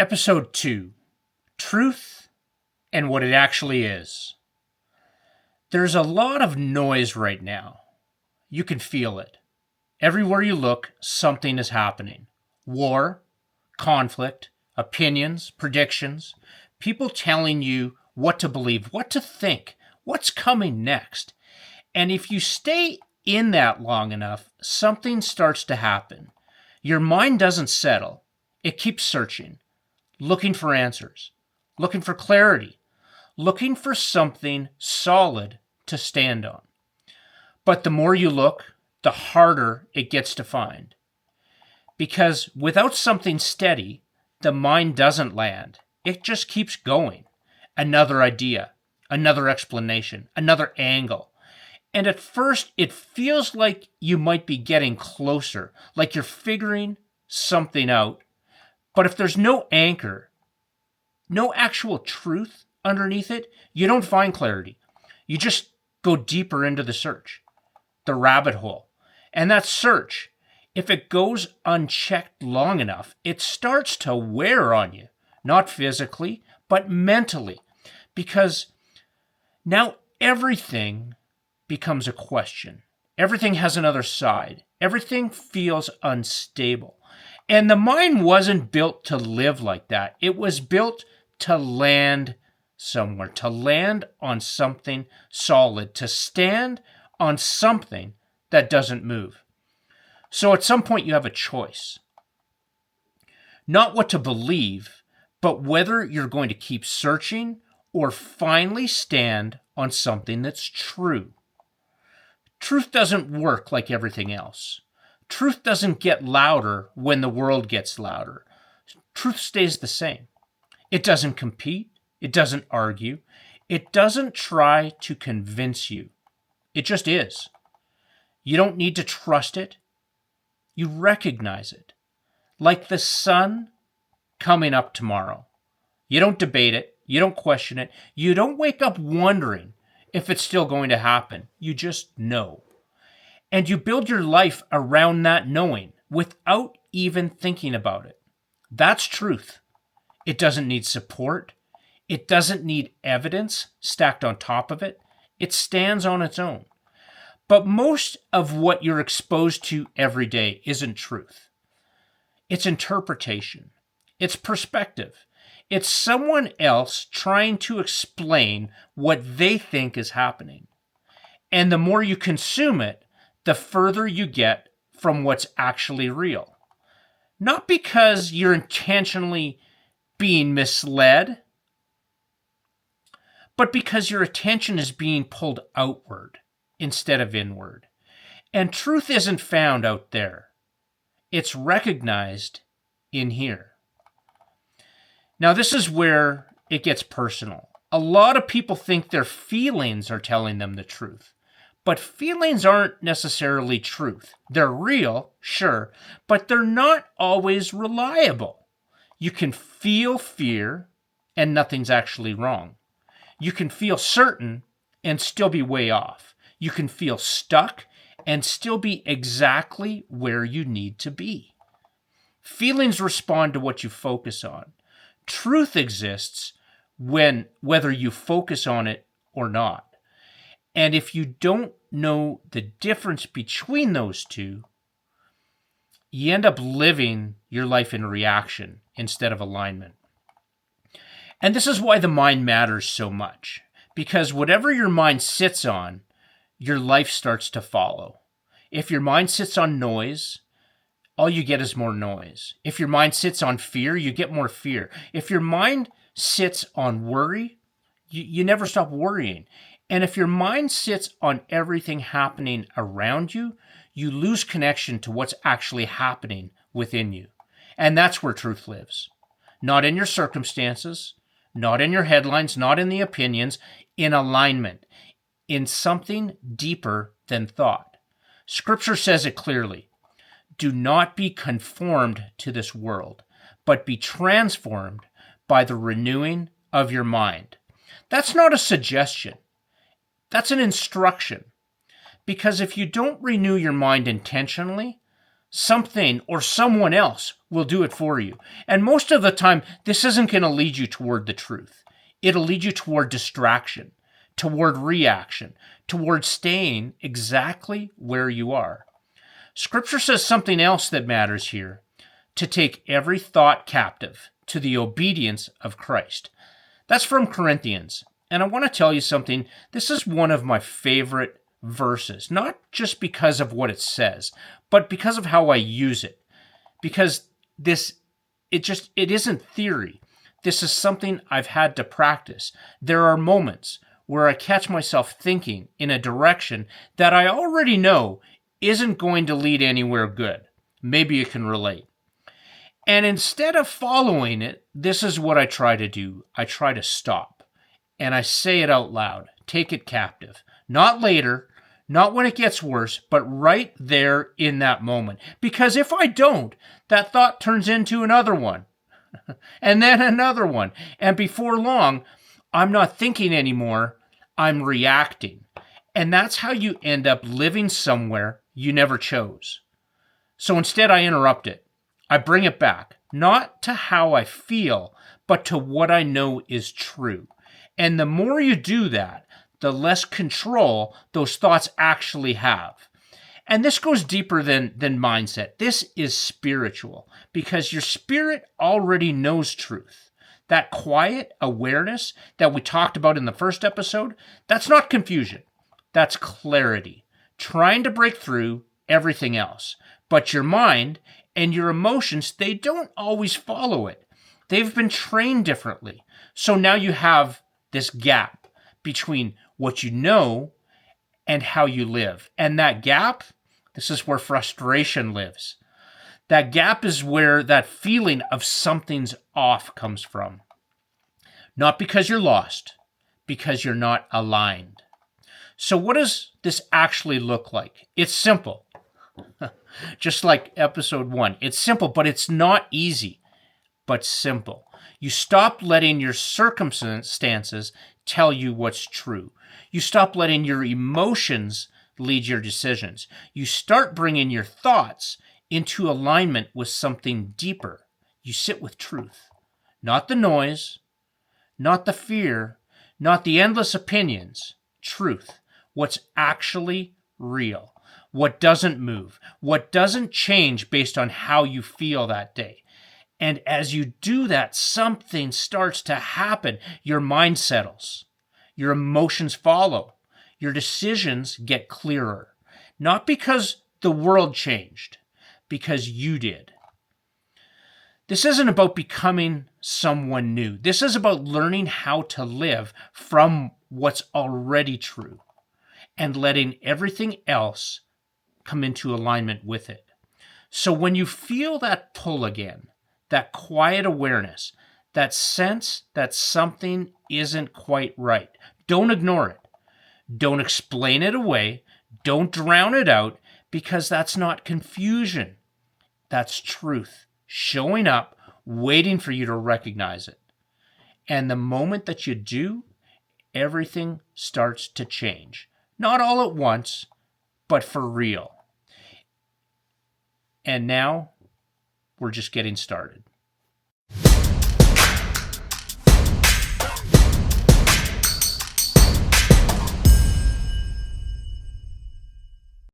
Episode 2, Truth and What It Actually Is. There's a lot of noise right now. You can feel it. Everywhere you look, something is happening. War, conflict, opinions, predictions, people telling you what to believe, what to think, what's coming next. And if you stay in that long enough, something starts to happen. Your mind doesn't settle. It keeps searching, looking for answers, looking for clarity, looking for something solid to stand on. But the more you look, the harder it gets to find. Because without something steady, the mind doesn't land. It just keeps going. Another idea, another explanation, another angle. And at first, it feels like you might be getting closer, like you're figuring something out. But if there's no anchor, no actual truth underneath it, you don't find clarity. You just go deeper into the search, the rabbit hole. And that search, if it goes unchecked long enough, it starts to wear on you, not physically, but mentally. Because now everything becomes a question. Everything has another side. Everything feels unstable. And the mind wasn't built to live like that. It was built to land somewhere, to land on something solid, to stand on something that doesn't move. So at some point you have a choice. Not what to believe, but whether you're going to keep searching or finally stand on something that's true. Truth doesn't work like everything else. Truth doesn't get louder when the world gets louder. Truth stays the same. It doesn't compete. It doesn't argue. It doesn't try to convince you. It just is. You don't need to trust it. You recognize it. Like the sun coming up tomorrow. You don't debate it. You don't question it. You don't wake up wondering if it's still going to happen. You just know. And you build your life around that knowing without even thinking about it. That's truth. It doesn't need support. It doesn't need evidence stacked on top of it. It stands on its own. But most of what you're exposed to every day isn't truth. It's interpretation. It's perspective. It's someone else trying to explain what they think is happening. And the more you consume it, the further you get from what's actually real. Not because you're intentionally being misled, but because your attention is being pulled outward instead of inward. And truth isn't found out there. It's recognized in here. Now, this is where it gets personal. A lot of people think their feelings are telling them the truth. But feelings aren't necessarily truth. They're real, sure, but they're not always reliable. You can feel fear and nothing's actually wrong. You can feel certain and still be way off. You can feel stuck and still be exactly where you need to be. Feelings respond to what you focus on. Truth exists whether you focus on it or not. And if you don't know the difference between those two, you end up living your life in reaction instead of alignment. And this is why the mind matters so much. Because whatever your mind sits on, your life starts to follow. If your mind sits on noise, all you get is more noise. If your mind sits on fear, you get more fear. If your mind sits on worry, you never stop worrying. And if your mind sits on everything happening around you, you lose connection to what's actually happening within you. And that's where truth lives. Not in your circumstances, not in your headlines, not in the opinions, in alignment, in something deeper than thought. Scripture says it clearly. Do not be conformed to this world, but be transformed by the renewing of your mind. That's not a suggestion. That's an instruction. Because if you don't renew your mind intentionally, something or someone else will do it for you. And most of the time, this isn't going to lead you toward the truth. It'll lead you toward distraction, toward reaction, toward staying exactly where you are. Scripture says something else that matters here: to take every thought captive to the obedience of Christ. That's from Corinthians. And I want to tell you something. This is one of my favorite verses, not just because of what it says, but because of how I use it. Because it isn't theory. This is something I've had to practice. There are moments where I catch myself thinking in a direction that I already know isn't going to lead anywhere good. Maybe you can relate. And instead of following it, this is what I try to do. I try to stop. And I say it out loud. Take it captive. Not later, not when it gets worse, but right there in that moment. Because if I don't, that thought turns into another one. And then another one. And before long, I'm not thinking anymore. I'm reacting. And that's how you end up living somewhere you never chose. So instead, I interrupt it. I bring it back, not to how I feel, but to what I know is true. And the more you do that, the less control those thoughts actually have. And this goes deeper than mindset. This is spiritual, because your spirit already knows truth. That quiet awareness that we talked about in the first episode, that's not confusion. That's clarity, trying to break through everything else. But your mind and your emotions, they don't always follow it. They've been trained differently. So now you have this gap between what you know and how you live. And that gap, this is where frustration lives. That gap is where that feeling of something's off comes from. Not because you're lost, because you're not aligned. So what does this actually look like? It's simple. Just like episode 1. It's simple, but it's not easy, but simple. You stop letting your circumstances tell you what's true. You stop letting your emotions lead your decisions. You start bringing your thoughts into alignment with something deeper. You sit with truth, not the noise, not the fear, not the endless opinions. Truth, what's actually real. What doesn't move, what doesn't change based on how you feel that day. And as you do that, something starts to happen. Your mind settles. Your emotions follow. Your decisions get clearer. Not because the world changed, because you did. This isn't about becoming someone new. This is about learning how to live from what's already true and letting everything else come into alignment with it. So when you feel that pull again, that quiet awareness, that sense that something isn't quite right, don't ignore it. Don't explain it away. Don't drown it out, because that's not confusion. That's truth showing up, waiting for you to recognize it. And the moment that you do, everything starts to change. Not all at once, but for real. And now, we're just getting started.